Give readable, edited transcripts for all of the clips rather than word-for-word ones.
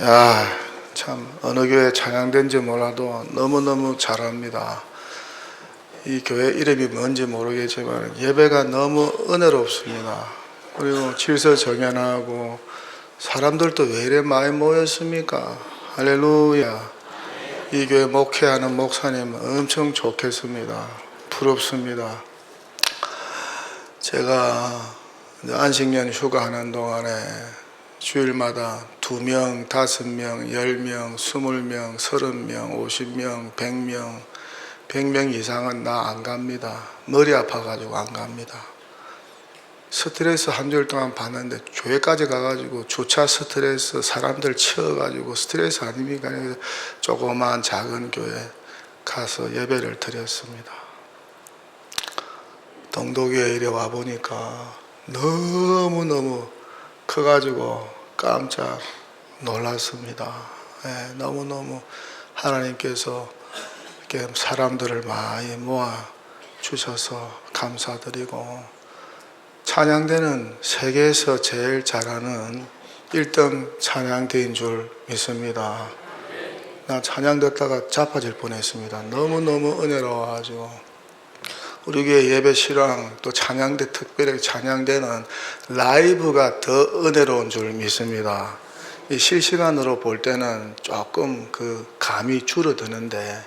야, 참 어느 교회 찬양된지 몰라도 너무너무 잘합니다. 이 교회 이름이 뭔지 모르겠지만 예배가 너무 은혜롭습니다. 그리고 질서 정연하고 사람들도 왜 이래 많이 모였습니까? 할렐루야. 이 교회 목회하는 목사님 엄청 좋겠습니다. 부럽습니다. 제가 안식년 휴가하는 동안에 주일마다 2명, 5명, 10명, 20명, 30명, 50명, 100명, 100명 이상은 나 안 갑니다. 머리 아파가지고 안 갑니다. 스트레스 한 주일 동안 받는데 교회까지 가가지고 주차 스트레스 사람들 치워가지고 스트레스 아닙니까? 조그만 작은 교회 가서 예배를 드렸습니다. 동도교회 이래 와보니까 너무너무 커가지고 깜짝 놀랐습니다. 너무너무 하나님께서 이렇게 사람들을 많이 모아 주셔서 감사드리고, 찬양대는 세계에서 제일 잘하는 1등 찬양대인 줄 믿습니다. 나 찬양 듣다가 자빠질 뻔했습니다. 너무너무 은혜로워가지고. 우리 교회 예배 실황 또 찬양대, 특별히 찬양대는 라이브가 더 은혜로운 줄 믿습니다. 이 실시간으로 볼 때는 조금 그 감이 줄어드는데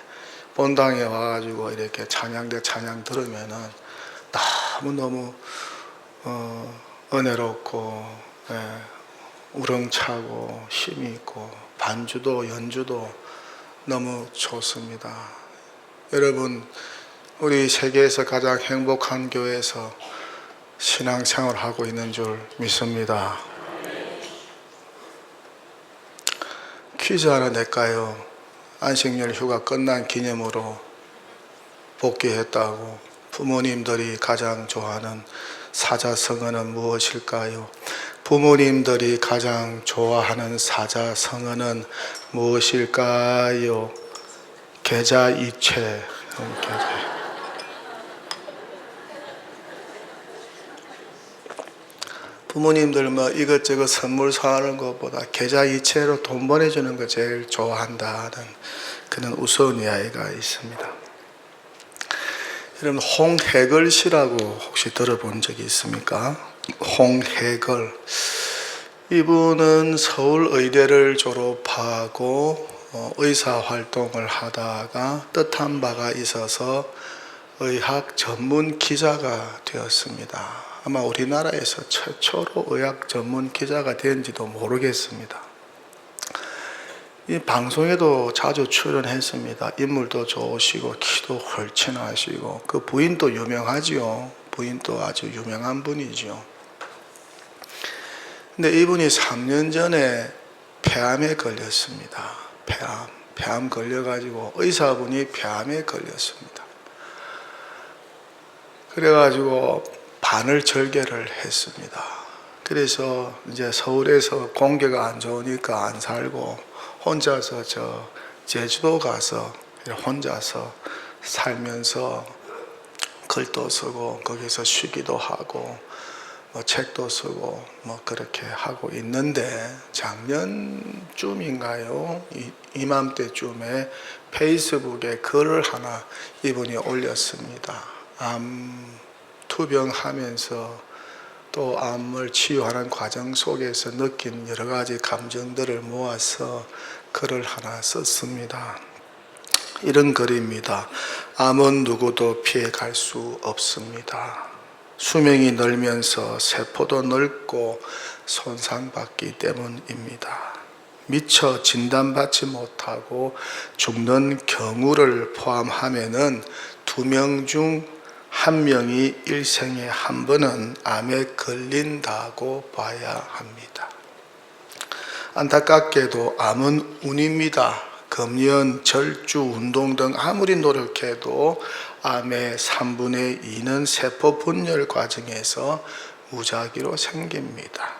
본당에 와가지고 이렇게 찬양대 찬양 들으면은 너무너무 은혜롭고, 우렁차고 힘이 있고 반주도 연주도 너무 좋습니다. 여러분, 우리 세계에서 가장 행복한 교회에서 신앙생활을 하고 있는 줄 믿습니다. 퀴즈 하나 낼까요? 안식년 휴가 끝난 기념으로 복귀했다고 부모님들이 가장 좋아하는 사자성어는 무엇일까요? 부모님들이 가장 좋아하는 사자성어는 무엇일까요? 계좌이체. 부모님들 뭐 이것저것 선물 사하는 것보다 계좌이체로 돈 보내주는 거 제일 좋아한다는 그런 우스운 이야기가 있습니다. 여러분, 홍해걸 씨라고 혹시 들어본 적이 있습니까? 홍해걸. 이분은 서울의대를 졸업하고 의사활동을 하다가 뜻한 바가 있어서 의학 전문 기자가 되었습니다. 아마 우리나라에서 최초로 의학 전문 기자가 된지도 모르겠습니다. 이 방송에도 자주 출연했습니다. 인물도 좋으시고 키도 헐친하시고, 그 부인도 유명하지요. 부인도 아주 유명한 분이죠. 근데 이분이 3년 전에 폐암에 걸렸습니다. 폐암 걸려가지고 의사분이 폐암에 걸렸습니다. 그래가지고 바늘절개를 했습니다. 그래서 이제 서울에서 공기가 안 좋으니까 안 살고 혼자서 제주도 가서 혼자서 살면서 글도 쓰고 거기서 쉬기도 하고 책도 쓰고 그렇게 하고 있는데, 작년쯤인가요? 이맘때쯤에 페이스북에 글을 하나 이분이 올렸습니다. 암 투병하면서 또 암을 치유하는 과정 속에서 느낀 여러 가지 감정들을 모아서 글을 하나 썼습니다. 이런 글입니다. 암은 누구도 피해갈 수 없습니다. 수명이 늘면서 세포도 넓고 손상받기 때문입니다. 미처 진단받지 못하고 죽는 경우를 포함하면은 2명 중 1명이 일생에 한 번은 암에 걸린다고 봐야 합니다. 안타깝게도 암은 운입니다. 금연, 절주, 운동 등 아무리 노력해도 암의 3분의 2는 세포 분열 과정에서 무작위로 생깁니다.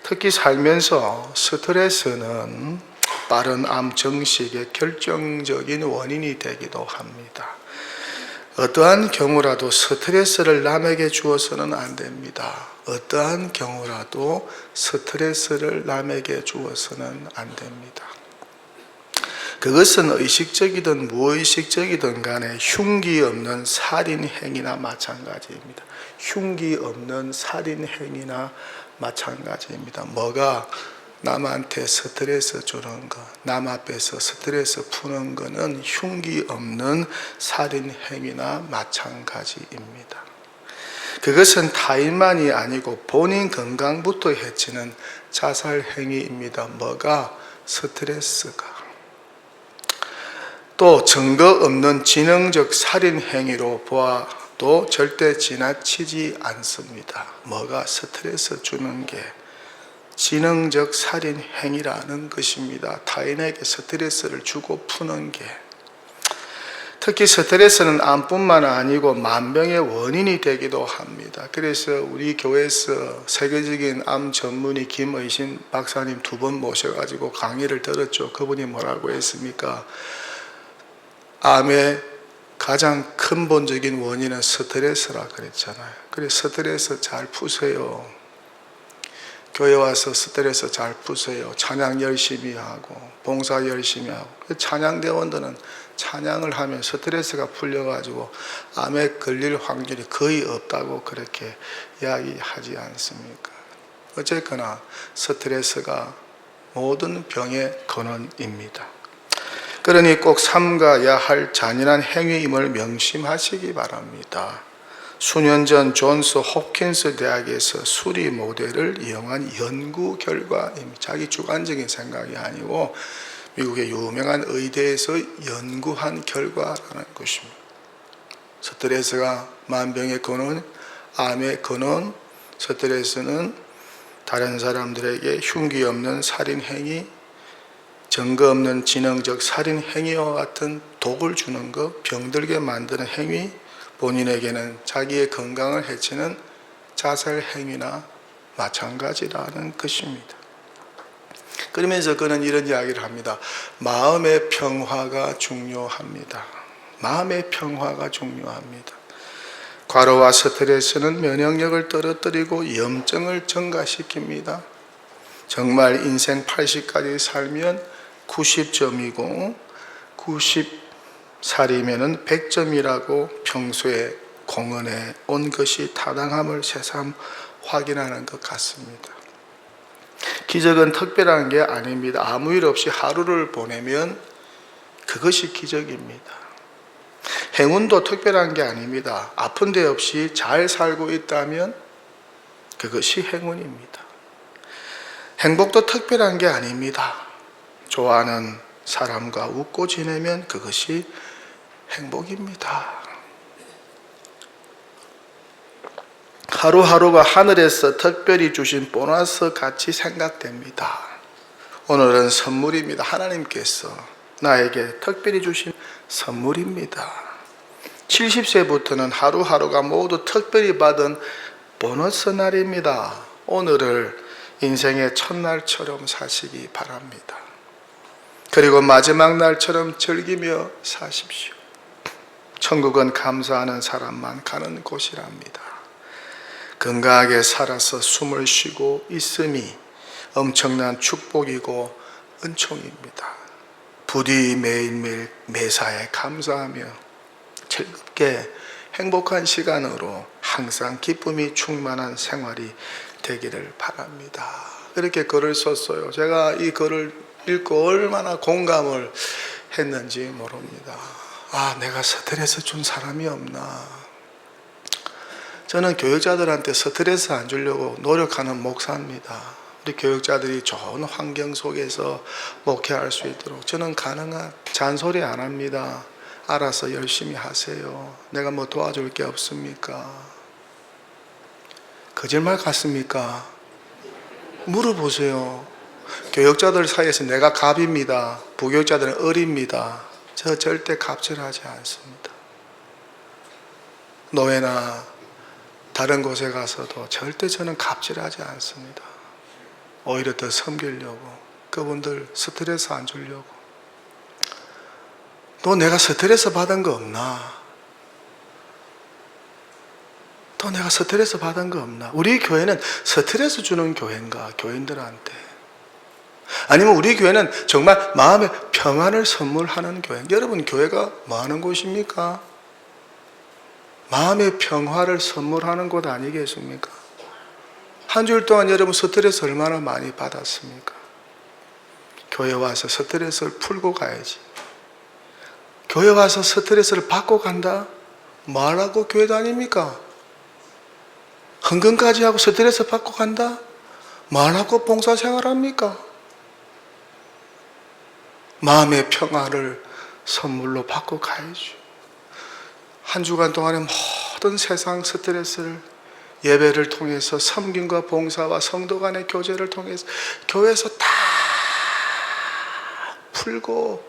특히 살면서 스트레스는 빠른 암 증식의 결정적인 원인이 되기도 합니다. 어떠한 경우라도 스트레스를 남에게 주어서는 안 됩니다. 어떠한 경우라도 스트레스를 남에게 주어서는 안 됩니다. 그것은 의식적이든 무의식적이든 간에 흉기 없는 살인 행위나 마찬가지입니다. 흉기 없는 살인 행위나 마찬가지입니다. 뭐가 남한테 스트레스 주는 것, 남 앞에서 스트레스 푸는 것은 흉기 없는 살인 행위나 마찬가지입니다. 그것은 타인만이 아니고 본인 건강부터 해치는 자살 행위입니다. 뭐가? 스트레스가. 또 증거 없는 지능적 살인 행위로 보아도 절대 지나치지 않습니다. 뭐가? 스트레스 주는 게 지능적 살인 행위라는 것입니다. 타인에게 스트레스를 주고 푸는 게. 특히 스트레스는 암뿐만 아니고 만병의 원인이 되기도 합니다. 그래서 우리 교회에서 세계적인 암 전문의 김의신 박사님 2번 모셔가지고 강의를 들었죠. 그분이 뭐라고 했습니까? 암의 가장 근본적인 원인은 스트레스라 그랬잖아요. 그래서 스트레스 잘 푸세요. 교회 와서 스트레스 잘 푸세요. 찬양 열심히 하고 봉사 열심히 하고. 찬양대원들은 찬양을 하면 스트레스가 풀려가지고 암에 걸릴 확률이 거의 없다고 그렇게 이야기하지 않습니까? 어쨌거나 스트레스가 모든 병의 근원입니다. 그러니 꼭 삼가야 할 잔인한 행위임을 명심하시기 바랍니다. 수년 전 존스 홉킨스 대학에서 수리 모델을 이용한 연구 결과입니다. 자기 주관적인 생각이 아니고 미국의 유명한 의대에서 연구한 결과라는 것입니다. 스트레스가 만병의 근원, 암의 근원, 스트레스는 다른 사람들에게 흉기 없는 살인 행위, 증거 없는 지능적 살인 행위와 같은 독을 주는 것, 병들게 만드는 행위, 본인에게는 자기의 건강을 해치는 자살 행위나 마찬가지라는 것입니다. 그러면서 그는 이런 이야기를 합니다. 마음의 평화가 중요합니다. 마음의 평화가 중요합니다. 과로와 스트레스는 면역력을 떨어뜨리고 염증을 증가시킵니다. 정말 인생 80까지 살면 90점이고 90살이면 100점이라고 평소에 공언해 온 것이 타당함을 새삼 확인하는 것 같습니다. 기적은 특별한 게 아닙니다. 아무 일 없이 하루를 보내면 그것이 기적입니다. 행운도 특별한 게 아닙니다. 아픈 데 없이 잘 살고 있다면 그것이 행운입니다. 행복도 특별한 게 아닙니다. 좋아하는 사람과 웃고 지내면 그것이 행복입니다. 하루하루가 하늘에서 특별히 주신 보너스 같이 생각됩니다. 오늘은 선물입니다. 하나님께서 나에게 특별히 주신 선물입니다. 70세부터는 하루하루가 모두 특별히 받은 보너스 날입니다. 오늘을 인생의 첫날처럼 사시기 바랍니다. 그리고 마지막 날처럼 즐기며 사십시오. 천국은 감사하는 사람만 가는 곳이랍니다. 건강하게 살아서 숨을 쉬고 있음이 엄청난 축복이고 은총입니다. 부디 매일매일 매사에 감사하며 즐겁게 행복한 시간으로 항상 기쁨이 충만한 생활이 되기를 바랍니다. 이렇게 글을 썼어요. 제가 이 글을 읽고 얼마나 공감을 했는지 모릅니다. 내가 스트레스 준 사람이 없나. 저는 교육자들한테 스트레스 안 주려고 노력하는 목사입니다. 우리 교육자들이 좋은 환경 속에서 목회할 수 있도록 저는 가능한 잔소리 안 합니다. 알아서 열심히 하세요. 내가 뭐 도와줄 게 없습니까? 거짓말 같습니까? 물어보세요. 교육자들 사이에서 내가 갑입니다. 부교육자들은 을입니다. 저 절대 갑질하지 않습니다. 노예나 다른 곳에 가서도 절대 저는 갑질하지 않습니다. 오히려 더 섬기려고, 그분들 스트레스 안 주려고. 너 내가 스트레스 받은 거 없나? 또 내가 스트레스 받은 거 없나? 우리 교회는 스트레스 주는 교회인가? 교인들한테. 아니면 우리 교회는 정말 마음의 평안을 선물하는 교회. 여러분, 교회가 뭐 하는 곳입니까? 마음의 평화를 선물하는 곳 아니겠습니까? 한 주일 동안 여러분 스트레스 얼마나 많이 받았습니까? 교회 와서 스트레스를 풀고 가야지. 교회 와서 스트레스를 받고 간다? 뭐하라고 교회 다닙니까? 헌금까지 하고 스트레스 받고 간다? 뭐하라고 봉사생활합니까? 마음의 평화를 선물로 받고 가야죠. 한 주간 동안의 모든 세상 스트레스를 예배를 통해서 섬김과 봉사와 성도 간의 교제를 통해서 교회에서 다 풀고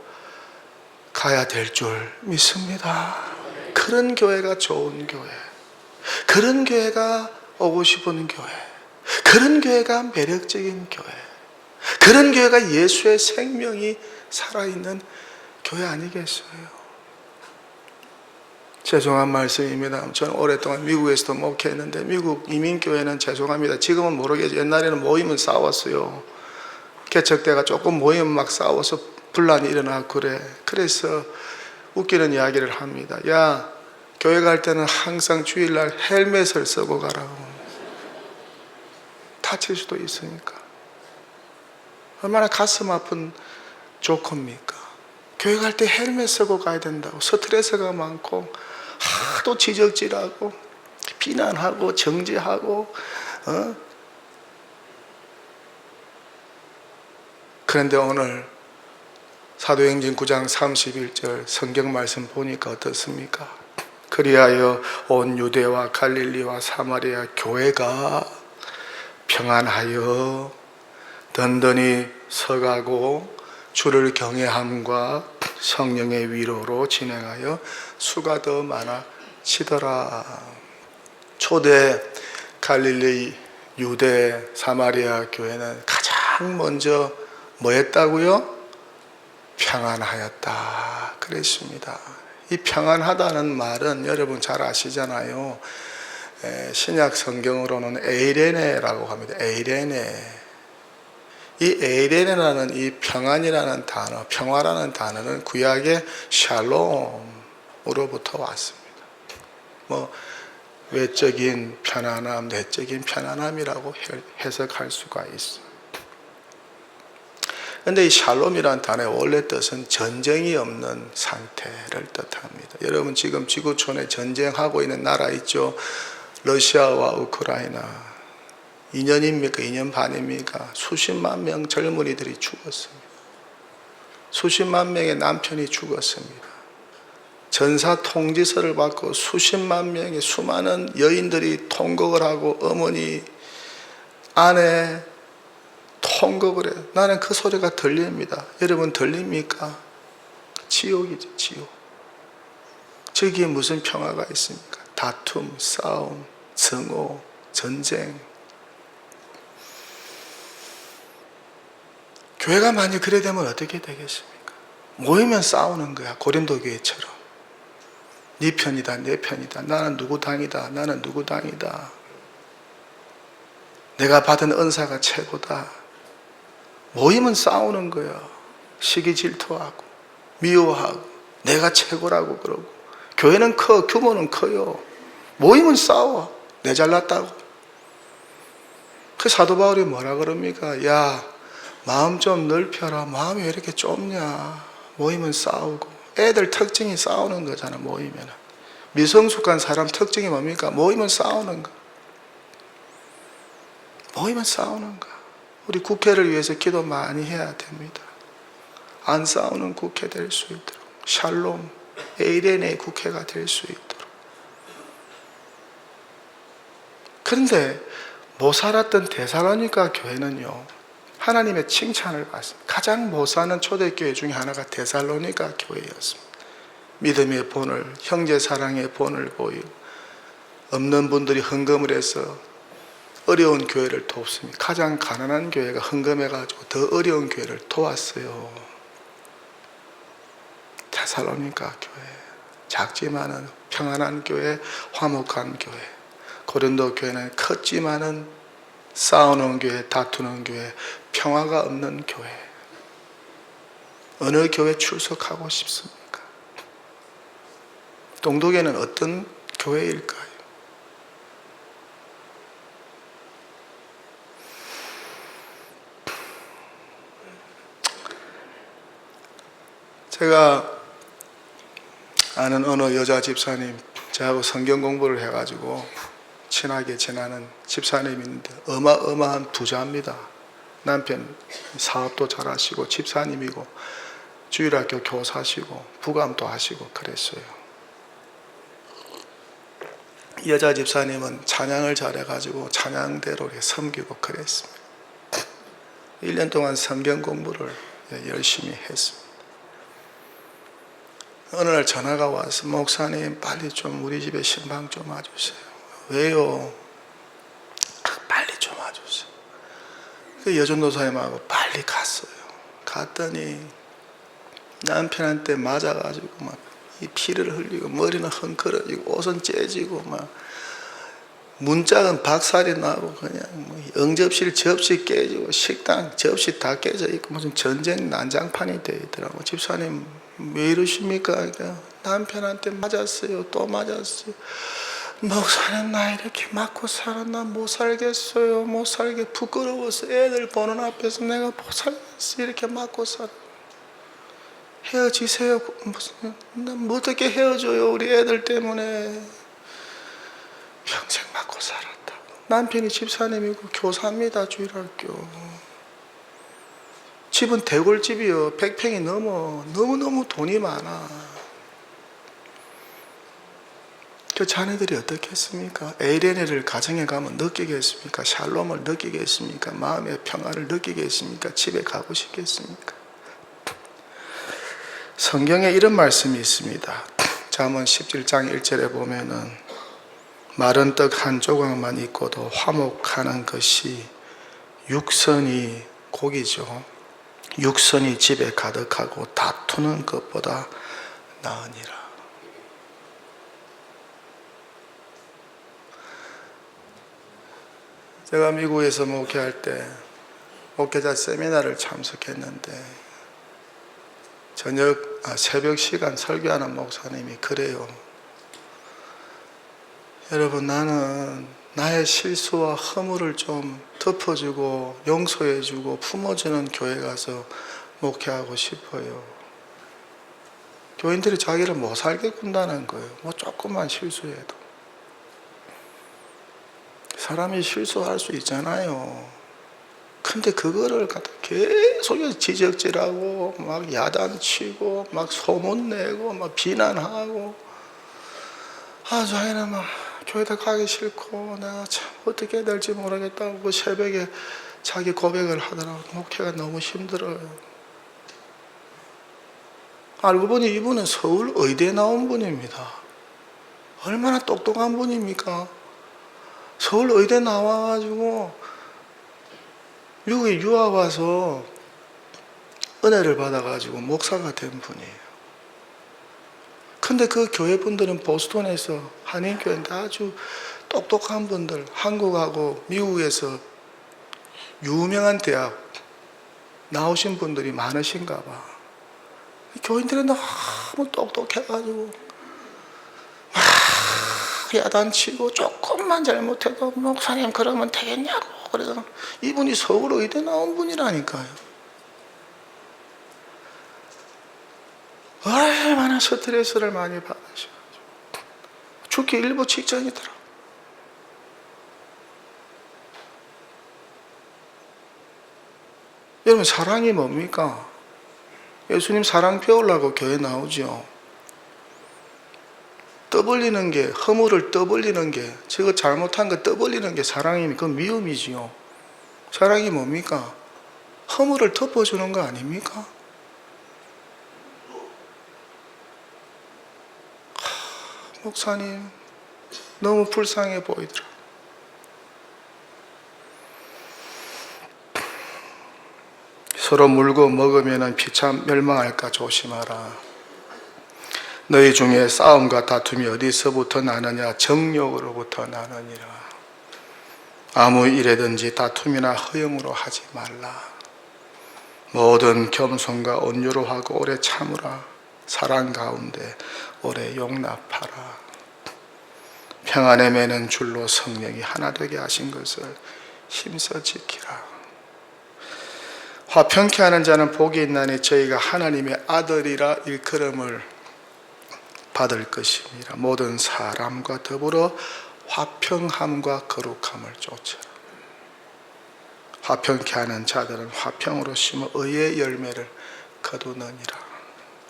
가야 될 줄 믿습니다. 그런 교회가 좋은 교회, 그런 교회가 오고 싶은 교회, 그런 교회가 매력적인 교회, 그런 교회가 예수의 생명이 살아있는 교회 아니겠어요? 죄송한 말씀입니다. 저는 오랫동안 미국에서도 목회했는데 미국 이민교회는 죄송합니다. 지금은 모르겠죠. 옛날에는 모이면 싸웠어요. 개척대가 조금 모이면 막 싸워서 분란이 일어나고 그래. 그래서 웃기는 이야기를 합니다. 야, 교회 갈 때는 항상 주일날 헬멧을 쓰고 가라고. 다칠 수도 있으니까. 얼마나 가슴 아픈 조커입니까? 교회 갈 때 헬멧 쓰고 가야 된다고. 스트레스가 많고 하도 지적질하고 비난하고 정죄하고 그런데 오늘 사도행전 9장 31절 성경 말씀 보니까 어떻습니까? 그리하여 온 유대와 갈릴리와 사마리아 교회가 평안하여 든든히 서가고 주를 경외함과 성령의 위로로 진행하여 수가 더 많아지더라. 초대 갈릴리, 유대, 사마리아 교회는 가장 먼저 뭐 했다고요? 평안하였다 그랬습니다. 이 평안하다는 말은 여러분 잘 아시잖아요. 신약 성경으로는 에이레네라고 합니다. 에이레네. 이 에이레네라는 이 평안이라는 단어, 평화라는 단어는 구약의 샬롬으로부터 왔습니다. 뭐 외적인 편안함, 내적인 편안함이라고 해석할 수가 있어요. 그런데 이 샬롬이라는 단어의 원래 뜻은 전쟁이 없는 상태를 뜻합니다. 여러분 지금 지구촌에 전쟁하고 있는 나라 있죠? 러시아와 우크라이나. 2년입니까? 2년 반입니까? 수십만 명 젊은이들이 죽었습니다. 수십만 명의 남편이 죽었습니다. 전사 통지서를 받고 수십만 명의 수많은 여인들이 통곡을 하고 어머니, 아내 통곡을 해요. 나는 그 소리가 들립니다. 여러분 들립니까? 지옥이죠, 지옥. 저기에 무슨 평화가 있습니까? 다툼, 싸움, 증오, 전쟁. 교회가 만약 그래 되면 어떻게 되겠습니까? 모이면 싸우는 거야. 고린도 교회처럼. 네 편이다, 내 편이다. 나는 누구 당이다, 나는 누구 당이다. 내가 받은 은사가 최고다. 모이면 싸우는 거야. 시기 질투하고 미워하고 내가 최고라고 그러고. 교회는 커, 규모는 커요. 모이면 싸워. 내 잘났다고. 그 사도 바울이 뭐라 그럽니까? 야, 마음 좀 넓혀라. 마음이 왜 이렇게 좁냐. 모이면 싸우고. 애들 특징이 싸우는 거잖아. 모이면. 미성숙한 사람 특징이 뭡니까? 모이면 싸우는 거. 모이면 싸우는 거. 우리 국회를 위해서 기도 많이 해야 됩니다. 안 싸우는 국회 될 수 있도록. 샬롬, 에이레네 국회가 될 수 있도록. 그런데 못 살았던 데살로니가 교회는요, 하나님의 칭찬을 받습니다. 가장 못 사는 초대교회 중에 하나가 데살로니가 교회였습니다. 믿음의 본을, 형제 사랑의 본을 보이고 없는 분들이 헌금을 해서 어려운 교회를 돕습니다. 가장 가난한 교회가 헌금해가지고 더 어려운 교회를 도왔어요. 데살로니가 교회, 작지만은 평안한 교회, 화목한 교회. 고린도 교회는 컸지만은 싸우는 교회, 다투는 교회, 평화가 없는 교회. 어느 교회 출석하고 싶습니까? 동독에는 어떤 교회일까요? 제가 아는 어느 여자 집사님, 저하고 성경 공부를 해가지고 친하게 지내는 집사님이 있는데 어마어마한 부자입니다. 남편 사업도 잘하시고 집사님이고 주일학교 교사시고 부감도 하시고 그랬어요. 여자 집사님은 찬양을 잘해가지고 찬양대로 섬기고 그랬습니다. 1년 동안 성경 공부를 열심히 했습니다. 어느 날 전화가 와서 목사님 빨리 좀 우리 집에 신방 좀 와주세요. 왜요? 빨리 좀 와주세요. 그 여전도사님하고 빨리 갔어요. 갔더니 남편한테 맞아가지고 막 이 피를 흘리고 머리는 헝클어지고 옷은 째지고 막 문짝은 박살이 나고 그냥 뭐 영접실 접시 깨지고 식당 접시 다 깨져 있고 무슨 전쟁 난장판이 되어 있더라고. 집사님 왜 이러십니까? 그러니까 남편한테 맞았어요. 또 맞았어요. 목사님 나 이렇게 맞고 살았나 못 살겠어요. 못 살게 부끄러워서 애들 보는 앞에서 내가 못 살겠어. 이렇게 맞고 살아. 헤어지세요. 무슨 난 어떻게 헤어져요? 우리 애들 때문에 평생 맞고 살았다. 남편이 집사님이고 교사입니다. 주일학교. 집은 대골집이요. 100평이 넘어. 너무너무 돈이 많아. 그 자녀들이 어떻겠습니까? 에이레네를 가정에 가면 느끼겠습니까? 샬롬을 느끼겠습니까? 마음의 평화를 느끼겠습니까? 집에 가고 싶겠습니까? 성경에 이런 말씀이 있습니다. 잠언 17장 1절에 보면은 마른 떡 한 조각만 있고도 화목하는 것이 육선이 고기죠. 육선이 집에 가득하고 다투는 것보다 나으니라. 제가 미국에서 목회할 때 목회자 세미나를 참석했는데 새벽 시간 설교하는 목사님이 그래요. 여러분 나는 나의 실수와 허물을 좀 덮어주고 용서해주고 품어주는 교회 가서 목회하고 싶어요. 교인들이 자기를 못 살게 군다는 거예요. 뭐 조금만 실수해도. 사람이 실수할 수 있잖아요. 근데 그거를 갖다 계속 지적질하고 막 야단치고 막 소문내고 막 비난하고 자기는 막 교회도 가기 싫고 내가 참 어떻게 해야 될지 모르겠다고 그 새벽에 자기 고백을 하더라고요. 목회가 너무 힘들어요. 알고 보니 이분은 서울 의대에 나온 분입니다. 얼마나 똑똑한 분입니까? 서울 의대 나와가지고 미국에 유학 와서 은혜를 받아가지고 목사가 된 분이에요. 근데 그 교회 분들은 보스턴에서 한인교회인데 아주 똑똑한 분들, 한국하고 미국에서 유명한 대학 나오신 분들이 많으신가 봐. 교인들은 너무 똑똑해가지고 막 야단치고 조금만 잘못해도 목사님 그러면 되겠냐고. 그래서 이분이 서울 의대 나온 분이라니까요. 얼마나 스트레스를 많이 받으셔가지고 죽기 일부 직전이더라. 여러분 사랑이 뭡니까? 예수님 사랑 배우려고 교회 나오죠. 떠벌리는 게, 허물을 떠벌리는 게, 저거 잘못한 거 떠벌리는 게 사랑이면 그건 미움이지요. 사랑이 뭡니까? 허물을 덮어주는 거 아닙니까? 목사님 너무 불쌍해 보이더라. 서로 물고 먹으면 피차 멸망할까 조심하라. 너희 중에 싸움과 다툼이 어디서부터 나느냐? 정욕으로부터 나느니라. 아무 일에든지 다툼이나 허용으로 하지 말라. 모든 겸손과 온유로 하고 오래 참으라. 사랑 가운데 오래 용납하라. 평안에 매는 줄로 성령이 하나 되게 하신 것을 힘써 지키라. 화평케 하는 자는 복이 있나니 저희가 하나님의 아들이라 일컬음을 받을 것입니다. 모든 사람과 더불어 화평함과 거룩함을 쫓으라. 화평케 하는 자들은 화평으로 심어 의의 열매를 거두느니라.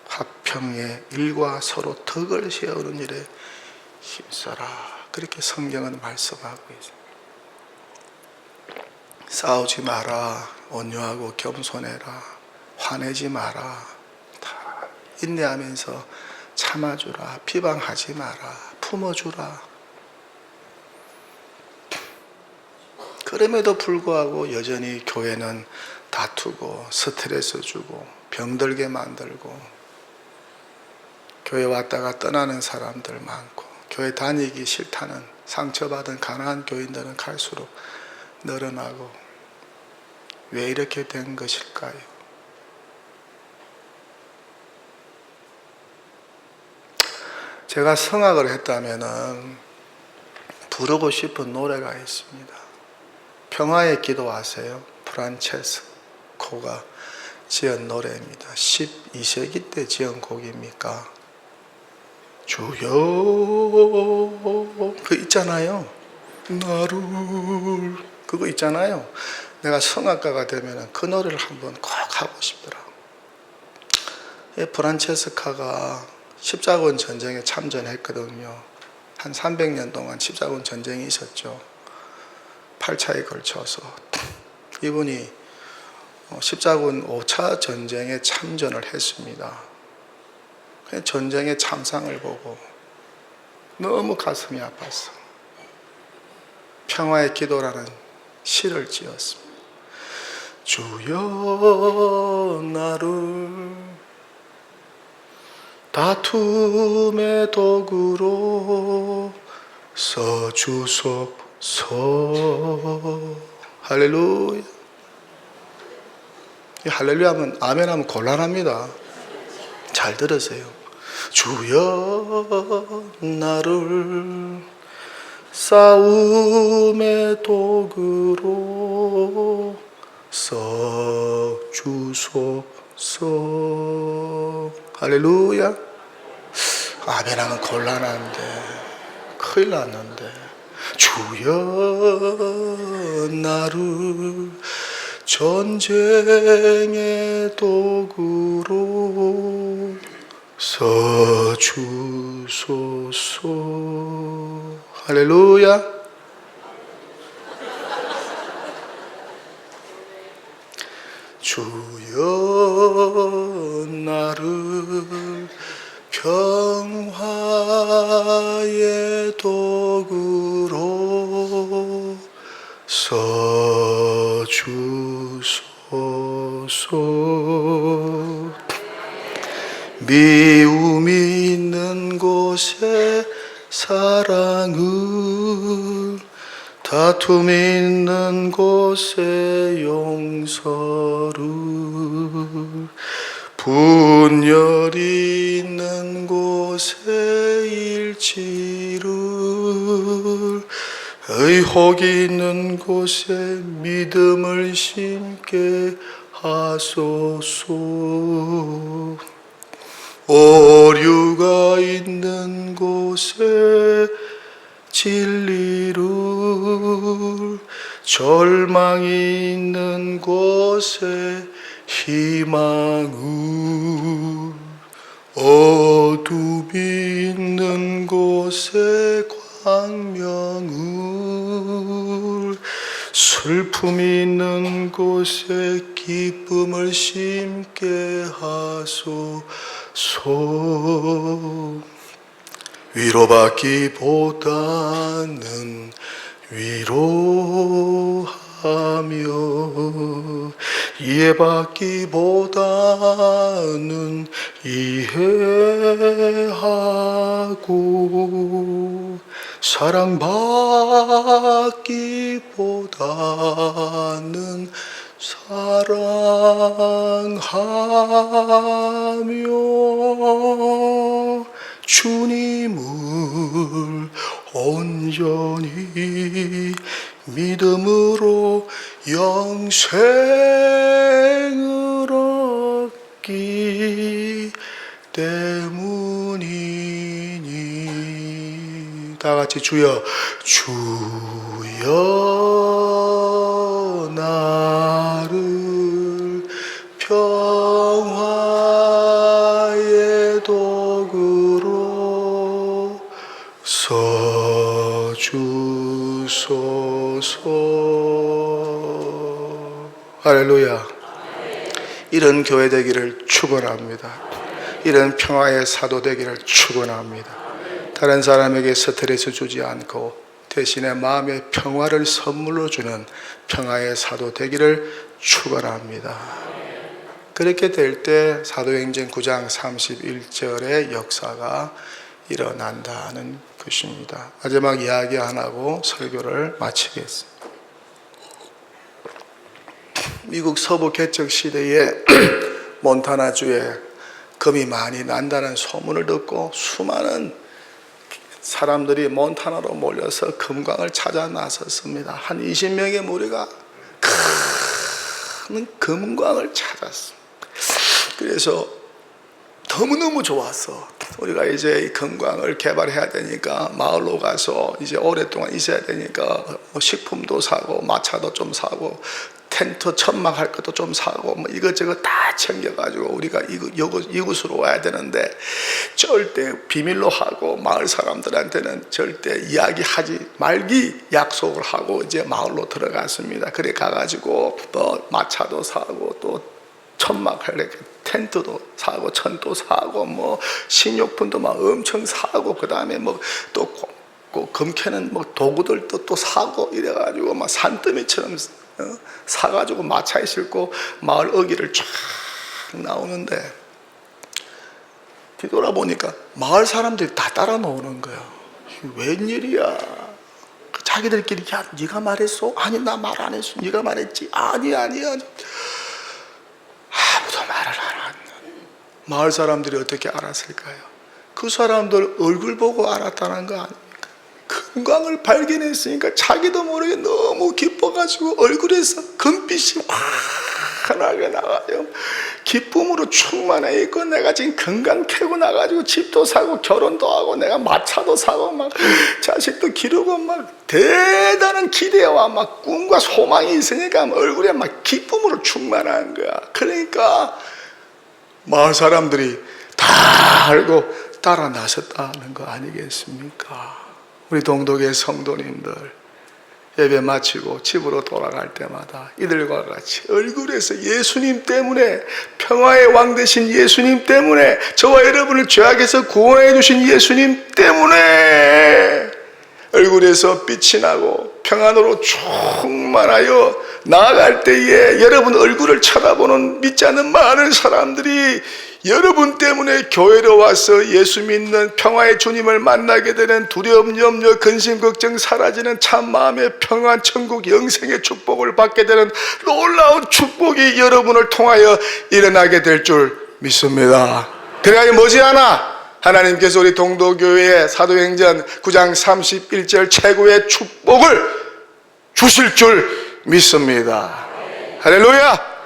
화평의 일과 서로 덕을 세우는 일에 힘써라. 그렇게 성경은 말씀하고 있습니다. 싸우지 마라. 온유하고 겸손해라. 화내지 마라. 다 인내하면서 참아주라. 비방하지 마라. 품어주라. 그럼에도 불구하고 여전히 교회는 다투고 스트레스 주고 병들게 만들고 교회 왔다가 떠나는 사람들 많고 교회 다니기 싫다는 상처받은 가난한 교인들은 갈수록 늘어나고 왜 이렇게 된 것일까요? 제가 성악을 했다면 부르고 싶은 노래가 있습니다. 평화의 기도 아세요? 프란체스코가 지은 노래입니다. 12세기 때 지은 곡입니까? 주여 그 있잖아요. 나를 그거 있잖아요. 내가 성악가가 되면 그 노래를 한번 꼭 하고 싶더라. 프란체스카가 십자군 전쟁에 참전했거든요. 한 300년 동안 십자군 전쟁이 있었죠. 8차에 걸쳐서 이분이 십자군 5차 전쟁에 참전을 했습니다. 전쟁의 참상을 보고 너무 가슴이 아팠어. 평화의 기도라는 시를 지었습니다. 주여 나를 다툼의 도구로 써주소서. 할렐루야. 할렐루야 하면 아멘 하면 곤란합니다. 잘 들으세요. 주여 나를 싸움의 도구로 써주소서. 할렐루야. 아멘 하면 곤란한데 큰일 났는데 주여 나를 전쟁의 도구로 써주소서. 할렐루야. 주여 나를 평화의 도구로 써주소서. 미움이 있는 곳에 사랑을, 다툼이 있는 곳에 용서를, 분열이 있는 곳에 일치를, 의혹이 있는 곳에 믿음을 심게 하소서. 오류가 있는 곳에 진리를, 절망이 있는 곳에 희망을, 어둠이 있는 곳에 광명을, 슬픔이 있는 곳에 기쁨을 심게 하소서. 위로받기보다는 위로하며 이해받기보다는 이해하고 사랑받기보다는 사랑하며 주님을 온전히 믿음으로 영생을 얻기 때문이니. 다 같이 주여 나를 평화의 도구로 써주소서. 할렐루야. 이런 교회 되기를 축원합니다. 이런 평화의 사도 되기를 축원합니다. 다른 사람에게 스트레스 주지 않고 대신에 마음의 평화를 선물로 주는 평화의 사도 되기를 축원합니다. 그렇게 될 때 사도행전 9장 31절의 역사가 일어난다는 것입니다. 마지막 이야기 하나 하고 설교를 마치겠습니다. 미국 서부 개척 시대에 몬타나주에 금이 많이 난다는 소문을 듣고 수많은 사람들이 몬타나로 몰려서 금광을 찾아 나섰습니다. 한 20명의 무리가 큰 금광을 찾았습니다. 그래서 너무너무 좋았어. 우리가 이제 이 금광을 개발해야 되니까 마을로 가서 이제 오랫동안 있어야 되니까 뭐 식품도 사고 마차도 좀 사고 텐트 천막할 것도 좀 사고 뭐 이것저것 다 챙겨가지고 우리가 이곳으로 와야 되는데 절대 비밀로 하고 마을 사람들한테는 절대 이야기하지 말기 약속을 하고 이제 마을로 들어갔습니다. 그래 가가지고 또 마차도 사고 또 천막할 텐트도 사고 천도 사고 뭐 식료품도 막 엄청 사고 그 다음에 뭐 또 금캐는 뭐 도구들도 또 사고 이래가지고 막 산더미처럼 사가지고 마차에 싣고 마을 어귀를 쫙 나오는데 뒤돌아보니까 마을 사람들이 다 따라 나오는 거야. 웬일이야? 자기들끼리 야 네가 말했어? 아니 나 말 안 했어. 네가 말했지? 아니 아무도 말을 안 하는. 마을 사람들이 어떻게 알았을까요? 그 사람들 얼굴 보고 알았다는 거 아닙니까? 금광을 발견했으니까 자기도 모르게 너무 기뻐가지고 얼굴에서 금빛이 환하게 나가요. 기쁨으로 충만해 있고 내가 지금 금광 캐고 나가지고 집도 사고 결혼도 하고 내가 마차도 사고 막 자식도 기르고 막 대단한 기대와 막 꿈과 소망이 있으니까 얼굴에 막 기쁨으로 충만한 거야. 그러니까 마을 사람들이 다 알고 따라 나섰다는 거 아니겠습니까? 우리 동독의 성도님들 예배 마치고 집으로 돌아갈 때마다 이들과 같이 얼굴에서 예수님 때문에 평화의 왕 되신 예수님 때문에 저와 여러분을 죄악에서 구원해 주신 예수님 때문에 얼굴에서 빛이 나고 평안으로 충만하여 나아갈 때에 여러분 얼굴을 쳐다보는 믿지 않는 많은 사람들이 여러분 때문에 교회로 와서 예수 믿는 평화의 주님을 만나게 되는 두려움, 염려, 근심, 걱정 사라지는 참 마음의 평안, 천국, 영생의 축복을 받게 되는 놀라운 축복이 여러분을 통하여 일어나게 될 줄 믿습니다. 그래야 머지않아 하나님께서 우리 동도교회의 사도행전 9장 31절 최고의 축복을 주실 줄 믿습니다. 할렐루야!